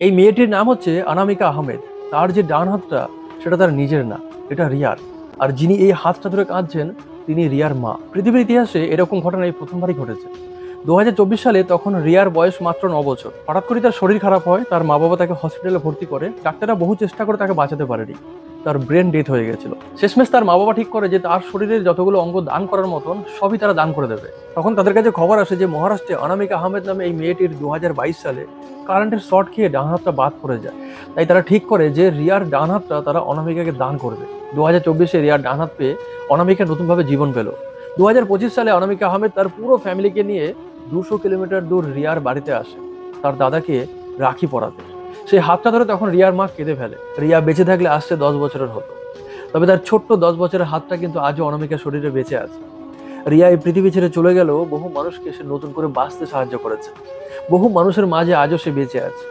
এই মেয়েটির নাম হচ্ছে অনামিকা আহমেদ। তার যে ডান হাতটা সেটা তার নিজের না, এটা রিয়ার। আর যিনি এই হাতটা ধরে কাঁদছেন তিনি রিয়ার মা। পৃথিবীর ইতিহাসে এরকম ঘটনা এই প্রথমবারই ঘটেছে। 2024 সালে তখন রিয়ার বয়স মাত্র 9 বছর। হঠাৎ করে তার শরীর খারাপ হয়, তার মা বাবা তাকে হসপিটালে ভর্তি করে। ডাক্তাররা বহু চেষ্টা করে তাকে বাঁচাতে পারেনি, তার ব্রেন ডেথ হয়ে গেছিল। শেষমেশ তার মা বাবা ঠিক করে যে তার শরীরের যতগুলো অঙ্গ দান করার মতন সবই তারা দান করে দেবে। তখন তাদের কাছে খবর আসে যে মহারাষ্ট্রে অনামিকা আহমেদ নামে এই মেয়েটির 2022 সালে কারেন্টের শর্ট খেয়ে ডান হাতটা বাদ পড়ে যায়। তাই তারা ঠিক করে যে রিয়ার ডান হাতটা তারা অনামিকাকে দান করবে। 2024-এ রিয়ার ডান হাত পেয়ে অনামিকা নতুনভাবে জীবন পেল। 2025 সালে অনামিকা আহমেদ তার পুরো ফ্যামিলিকে নিয়ে 200 কিলোমিটার দূর রিয়ার বাড়িতে আসে তার দাদাকে রাখি পরাতে। সেই হাতটা ধরে তখন রিয়ার মা কেঁদে ফেলে। রিয়া বেঁচে থাকলে আসছে 10 বছরের হতো, তবে তার ছোট্ট 10 বছরের হাতটা কিন্তু আজও অনামিকার শরীরে বেঁচে আছে। রিয়া এই পৃথিবী ছেড়ে চলে গেলেও বহু মানুষকে সে নতুন করে বাঁচতে সাহায্য করেছে। বহু মানুষের মাঝে আজও সে বেঁচে আছে।